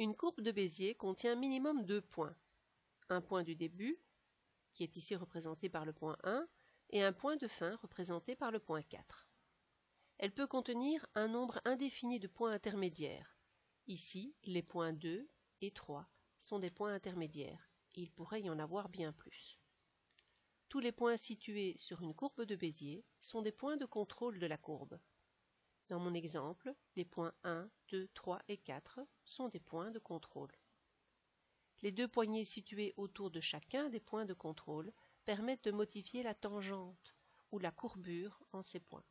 Une courbe de Bézier contient minimum 2 points. Un point du début, qui est ici représenté par le point 1, et un point de fin représenté par le point 4. Elle peut contenir un nombre indéfini de points intermédiaires. Ici, les points 2 et 3 sont des points intermédiaires, et il pourrait y en avoir bien plus. Tous les points situés sur une courbe de Bézier sont des points de contrôle de la courbe. Dans mon exemple, les points 1, 2, 3 et 4 sont des points de contrôle. Les deux poignées situées autour de chacun des points de contrôle permettent de modifier la tangente ou la courbure en ces points.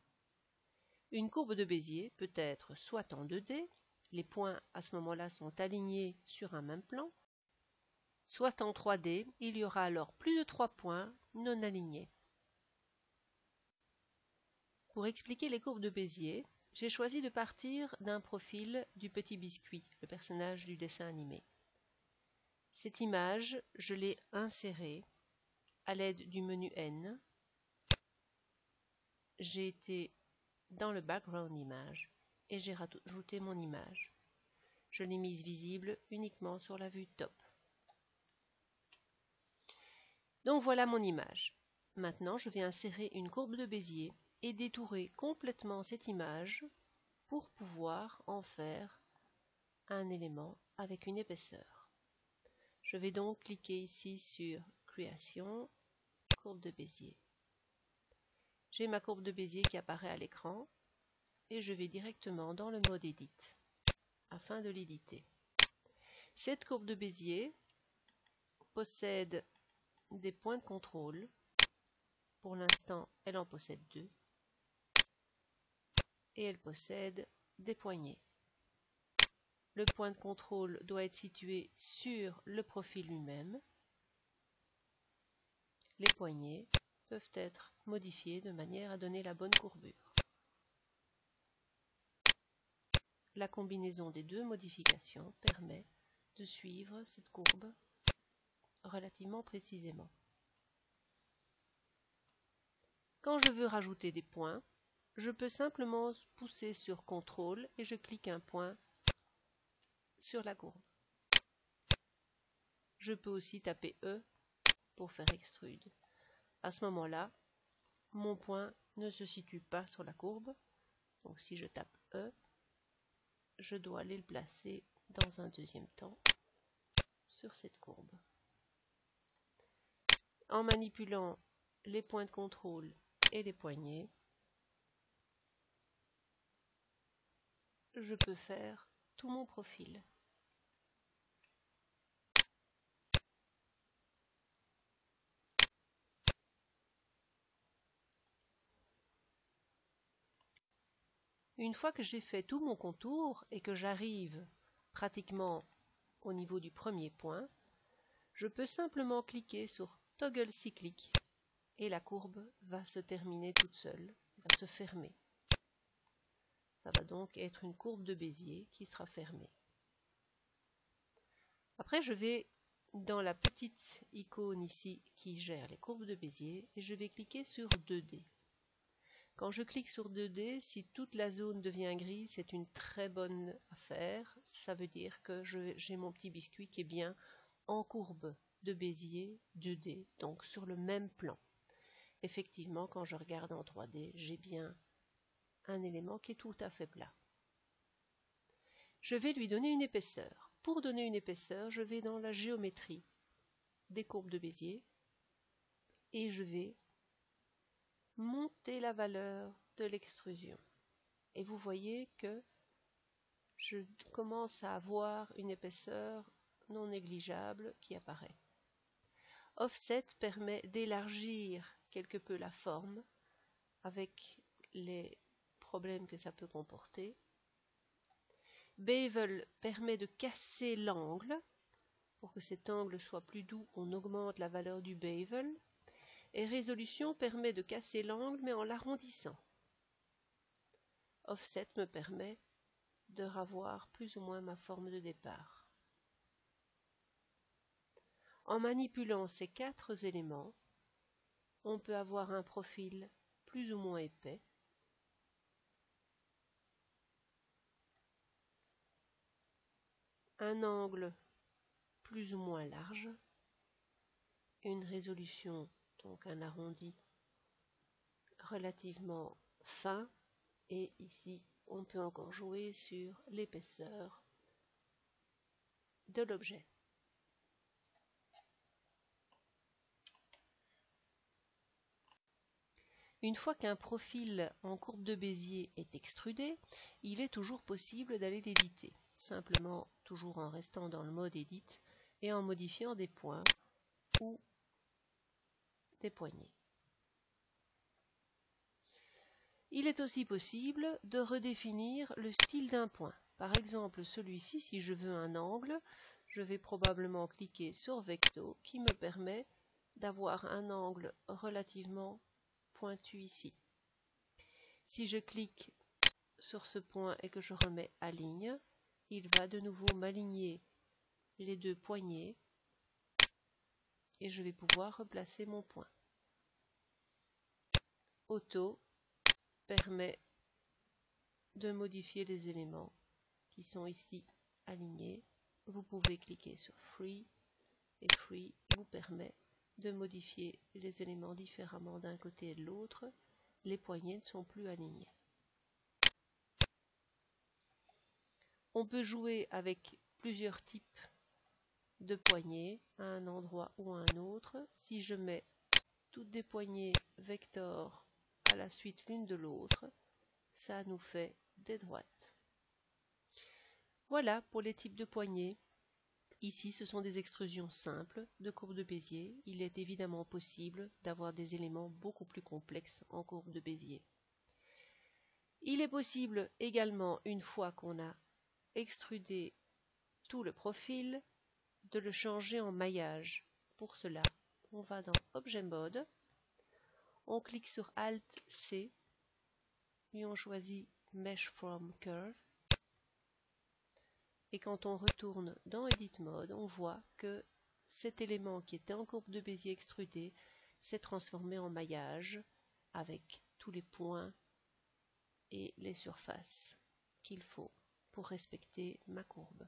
Une courbe de Bézier peut être soit en 2D, les points à ce moment-là sont alignés sur un même plan, soit en 3D, il y aura alors plus de 3 points non alignés. Pour expliquer les courbes de Bézier, j'ai choisi de partir d'un profil du Petit Biscuit, le personnage du dessin animé. Cette image, je l'ai insérée à l'aide du menu N. J'ai été dans le background image et j'ai rajouté mon image. Je l'ai mise visible uniquement sur la vue top. Donc voilà mon image. Maintenant, je vais insérer une courbe de Bézier et détourer complètement cette image pour pouvoir en faire un élément avec une épaisseur. Je vais donc cliquer ici sur Création, courbe de Bézier. J'ai ma courbe de Bézier qui apparaît à l'écran et je vais directement dans le mode Edit afin de l'éditer. Cette courbe de Bézier possède des points de contrôle. Pour l'instant, elle en possède 2. Et elle possède des poignées. Le point de contrôle doit être situé sur le profil lui-même. Les poignées peuvent être modifiées de manière à donner la bonne courbure. La combinaison des deux modifications permet de suivre cette courbe relativement précisément. Quand je veux rajouter des points, je peux simplement pousser sur CTRL et je clique un point sur la courbe. Je peux aussi taper E pour faire extrude. À ce moment-là, mon point ne se situe pas sur la courbe. Donc si je tape E, je dois aller le placer dans un deuxième temps sur cette courbe. En manipulant les points de contrôle et les poignées, je peux faire tout mon profil. Une fois que j'ai fait tout mon contour et que j'arrive pratiquement au niveau du premier point, je peux simplement cliquer sur Toggle cyclique et la courbe va se terminer toute seule, va se fermer. Ça va donc être une courbe de Bézier qui sera fermée. Après, je vais dans la petite icône ici qui gère les courbes de Bézier et je vais cliquer sur 2D. Quand je clique sur 2D, si toute la zone devient grise, c'est une très bonne affaire. Ça veut dire que j'ai mon petit biscuit qui est bien en courbe de Bézier 2D, donc sur le même plan. Effectivement, quand je regarde en 3D, j'ai bien un élément qui est tout à fait plat. Je vais lui donner une épaisseur. Pour donner une épaisseur, je vais dans la géométrie des courbes de Bézier et je vais monter la valeur de l'extrusion. Et vous voyez que je commence à avoir une épaisseur non négligeable qui apparaît. Offset permet d'élargir quelque peu la forme avec les problèmes que ça peut comporter. Bevel permet de casser l'angle. Pour que cet angle soit plus doux, on augmente la valeur du bevel. Et résolution permet de casser l'angle mais en l'arrondissant. Offset me permet de revoir plus ou moins ma forme de départ. En manipulant ces 4 éléments, on peut avoir un profil plus ou moins épais. un angle plus ou moins large, une résolution, donc un arrondi relativement fin, et ici on peut encore jouer sur l'épaisseur de l'objet. Une fois qu'un profil en courbe de Bézier est extrudé, il est toujours possible d'aller l'éditer, simplement toujours en restant dans le mode Edit et en modifiant des points ou des poignées. Il est aussi possible de redéfinir le style d'un point. Par exemple, celui-ci, si je veux un angle, je vais probablement cliquer sur Vecto qui me permet d'avoir un angle relativement pointu ici. Si je clique sur ce point et que je remets Aligne, il va de nouveau m'aligner les deux poignées et je vais pouvoir replacer mon point. Auto permet de modifier les éléments qui sont ici alignés. Vous pouvez cliquer sur Free et Free vous permet de modifier les éléments différemment d'un côté et de l'autre. Les poignées ne sont plus alignées. On peut jouer avec plusieurs types de poignées à un endroit ou à un autre. Si je mets toutes des poignées vector à la suite l'une de l'autre, ça nous fait des droites. Voilà pour les types de poignées. Ici, ce sont des extrusions simples de courbes de Bézier. Il est évidemment possible d'avoir des éléments beaucoup plus complexes en courbe de Bézier. Il est possible également, une fois qu'on a extrudé tout le profil, de le changer en maillage. Pour cela, on va dans Objet Mode, on clique sur Alt-C, puis on choisit Mesh from Curve. Et quand on retourne dans Edit Mode, on voit que cet élément qui était en courbe de Bézier extrudé s'est transformé en maillage avec tous les points et les surfaces qu'il faut pour respecter ma courbe.